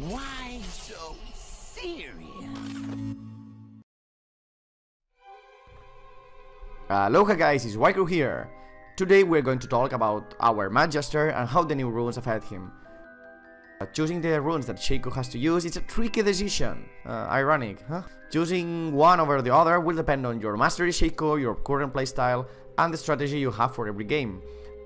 Why so serious? Aloha guys, it's Waikru here. Today we're going to talk about our Magister and how the new runes affect him. Choosing the runes that Shaco has to use is a tricky decision. Ironic, huh? Choosing one over the other will depend on your mastery Shaco, your current playstyle, and the strategy you have for every game.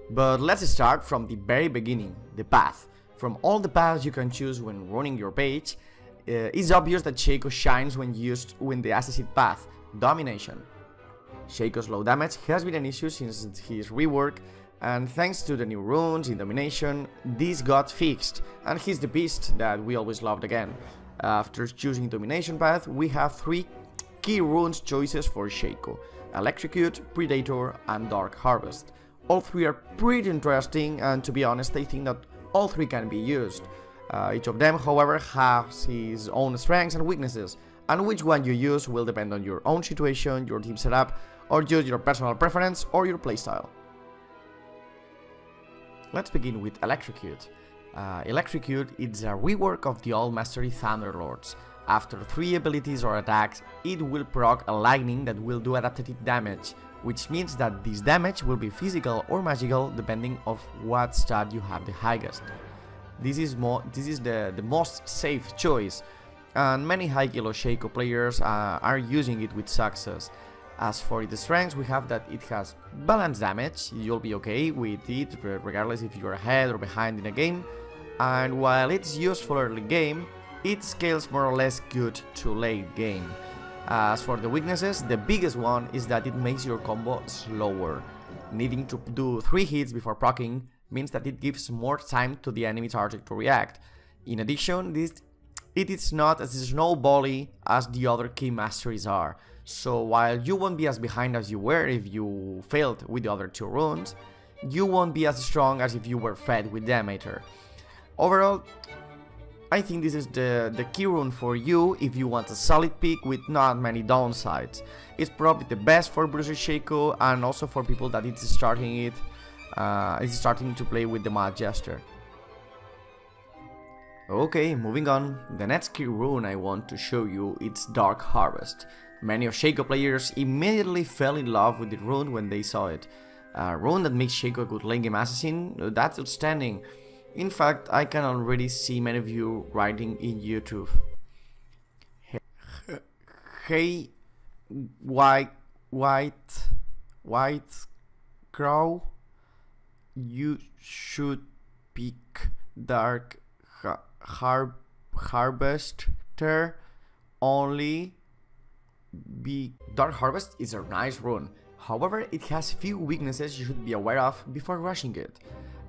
But let's start from the very beginning, the path. From all the paths you can choose when running your page, it's obvious that Shaco shines when used with the Assassin path, Domination. Shaco's low damage has been an issue since his rework, and thanks to the new runes in Domination, this got fixed, and he's the beast that we always loved again. After choosing Domination path, we have three key runes choices for Shaco: Electrocute, Predator, and Dark Harvest. All three are pretty interesting, and to be honest, I think that all three can be used. Each of them, however, has his own strengths and weaknesses, and which one you use will depend on your own situation, your team setup, or just your personal preference or your playstyle. Let's begin with Electrocute. Electrocute is a rework of the old mastery Thunderlords. After 3 abilities or attacks, it will proc a lightning that will do adaptive damage, which means that this damage will be physical or magical depending on what stat you have the highest. This is the most safe choice, and many high elo Shaco players are using it with success. As for its strengths, we have that it has balanced damage, you'll be okay with it regardless if you're ahead or behind in a game, and while it's useful early game, it scales more or less good to late game. As for the weaknesses, the biggest one is that it makes your combo slower. Needing to do 3 hits before proccing means that it gives more time to the enemy target to react. In addition, it is not as snowbally as the other key masteries are, so while you won't be as behind as you were if you failed with the other 2 runes, you won't be as strong as if you were fed with Demeter. Overall, I think this is the key rune for you if you want a solid pick with not many downsides. It's probably the best for Bruiser Shaco and also for people that it's starting to play with the Magister. Okay, moving on. The next key rune I want to show you is Dark Harvest. Many of Shaco players immediately fell in love with the rune when they saw it. A rune that makes Shaco a good late game assassin, that's outstanding. In fact, I can already see many of you writing in YouTube. Hey, white crow, you should pick Dark Harvester only. Dark Harvest is a nice rune. However, it has few weaknesses you should be aware of before rushing it.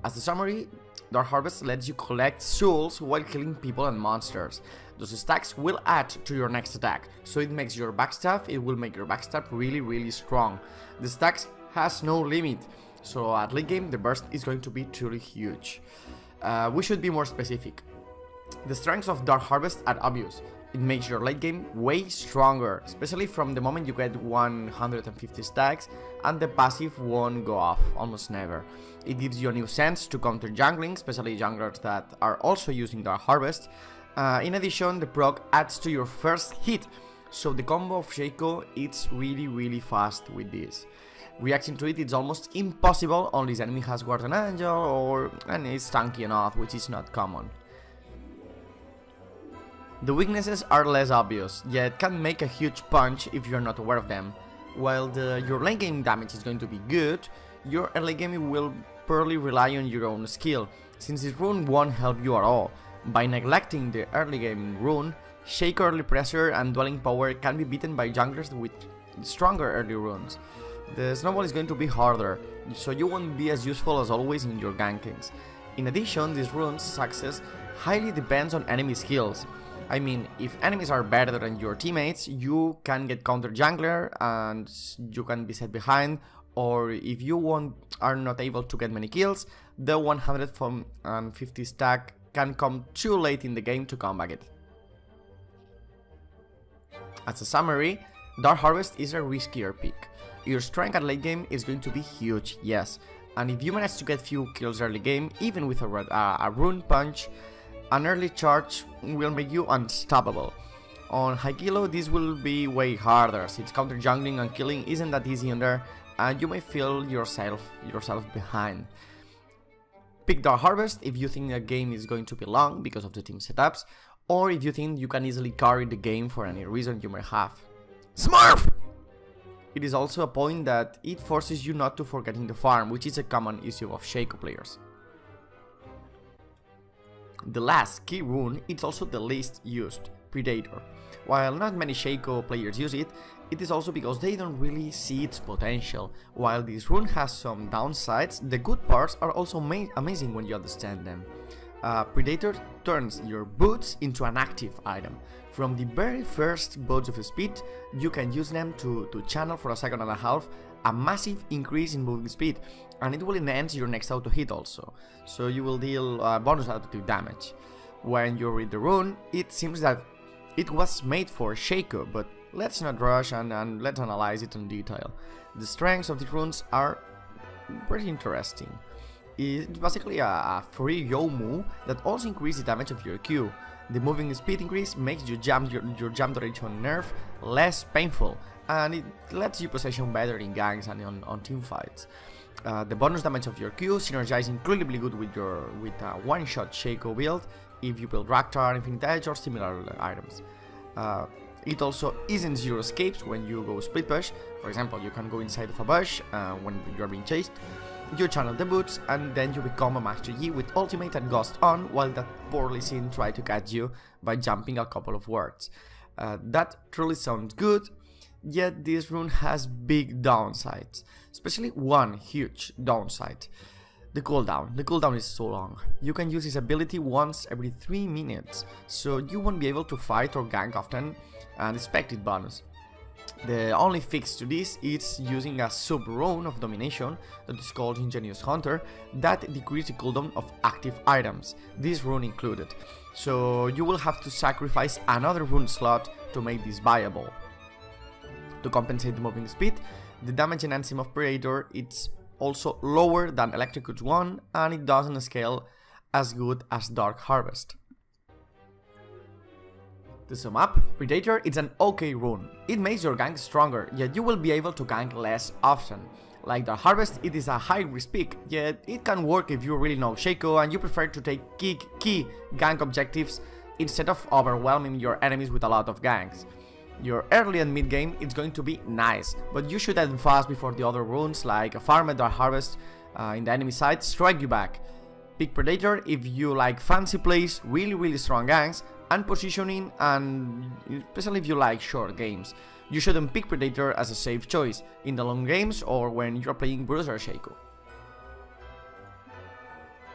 As a summary, Dark Harvest lets you collect souls while killing people and monsters. Those stacks will add to your next attack, so it will make your backstab really strong. The stacks has no limit, so at late game the burst is going to be truly huge. We should be more specific. The strengths of Dark Harvest are obvious. It makes your late game way stronger, especially from the moment you get 150 stacks, and the passive won't go off, almost never. It gives you a new sense to counter jungling, especially junglers that are also using Dark Harvest. In addition, the proc adds to your first hit, so the combo of Shaco is really fast with this. Reacting to it is almost impossible unless the enemy has Guardian Angel and is tanky enough, which is not common. The weaknesses are less obvious, yet can make a huge punch if you are not aware of them. While your late game damage is going to be good, your early game will purely rely on your own skill, since this rune won't help you at all. By neglecting the early game rune, Shaco early pressure and dwelling power can be beaten by junglers with stronger early runes. The snowball is going to be harder, so you won't be as useful as always in your gankings. In addition, this rune's success highly depends on enemy skills. I mean, if enemies are better than your teammates, you can get counter jungler and you can be set behind, or if you are not able to get many kills, the 150 stack can come too late in the game to combat it. As a summary, Dark Harvest is a riskier pick. Your strength at late game is going to be huge, yes, and if you manage to get few kills early game, even with a rune punch, An early charge will make you unstoppable. On high kilo, this will be way harder, since counter jungling and killing isn't that easy on there, and you may feel yourself behind. Pick Dark Harvest if you think a game is going to be long because of the team setups, or if you think you can easily carry the game for any reason you may have. Smurf! It is also a point that it forces you not to forgetting the farm, which is a common issue of Shaco players. The last key rune is also the least used, Predator. While not many Shaco players use it, it is also because they don't really see its potential. While this rune has some downsides, the good parts are also amazing when you understand them. Predator turns your boots into an active item. From the very first boots of speed, you can use them to channel for a second and a half a massive increase in moving speed, and it will enhance your next auto hit also, so you will deal bonus additive damage. When you read the rune, it seems that it was made for Shaco, but let's not rush and let's analyze it in detail. The strengths of the runes are pretty interesting. It's basically a free Yomu that also increases the damage of your Q. The moving speed increase makes your jump duration nerf less painful, and it lets you possession better in ganks and on team fights. The bonus damage of your Q synergizes incredibly good with a one-shot Shaco build if you build Raktar, Infinite Edge or similar items. It also isn't zero escapes when you go split push. For example, you can go inside of a bush when you are being chased. You channel the boots and then you become a Master Yi with ultimate and ghost on, while that poorly seen try to catch you by jumping a couple of wards. That truly sounds good, yet this rune has big downsides, especially one huge downside. The cooldown. The cooldown is so long. You can use this ability once every 3 minutes, so you won't be able to fight or gank often and expect it bonus. The only fix to this is using a sub-rune of domination that is called Ingenious Hunter that decreases the cooldown of active items, this rune included, so you will have to sacrifice another rune slot to make this viable. To compensate the moving speed, the damage enhancing of Predator is also lower than Electrocute's one, and it doesn't scale as good as Dark Harvest. To sum up, Predator is an okay rune. It makes your gank stronger, yet you will be able to gank less often. Like Dark Harvest, it is a high risk pick, yet it can work if you really know Shaco and you prefer to take key gank objectives instead of overwhelming your enemies with a lot of ganks. Your early and mid game is going to be nice, but you should end fast before the other runes like a farm and Dark Harvest in the enemy side strike you back. Pick Predator if you like fancy plays, really strong ganks, and positioning, and especially if you like short games. You shouldn't pick Predator as a safe choice in the long games or when you're playing Bruiser Shaco.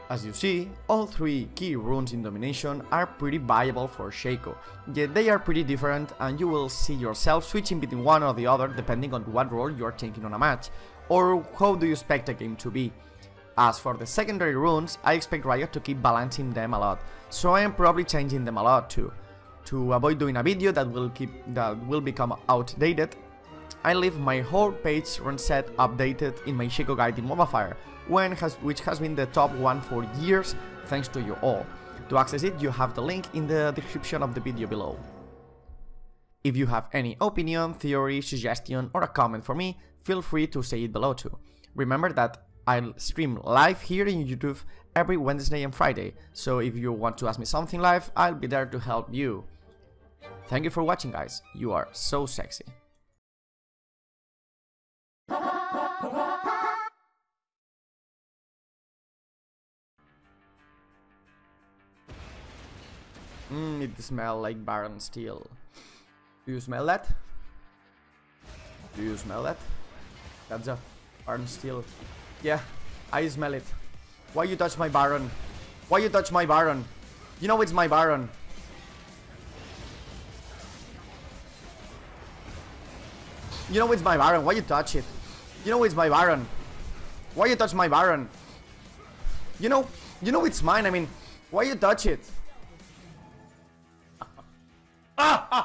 As you see, all 3 key runes in domination are pretty viable for Shaco, yet they are pretty different and you will see yourself switching between one or the other depending on what role you are taking on a match, or how do you expect a game to be. As for the secondary runes, I expect Riot to keep balancing them a lot, so I am probably changing them a lot too. To avoid doing a video that will become outdated, I leave my whole page run set updated in my Shaco guide in Mobafire, which has been the top one for years, thanks to you all. To access it, you have the link in the description of the video below. If you have any opinion, theory, suggestion or a comment for me, feel free to say it below too. Remember that I'll stream live here in YouTube every Wednesday and Friday, so if you want to ask me something live, I'll be there to help you. Thank you for watching, guys. You are so sexy. It smells like Baron Steel. Do you smell that? Do you smell that? That's a Baron Steel. Yeah, I smell it. Why you touch my Baron? Why you touch my Baron? You know it's my Baron. You know it's my Baron. Why you touch it? You know it's my Baron. Why you touch my Baron? You know it's mine. I mean, why you touch it? Ah!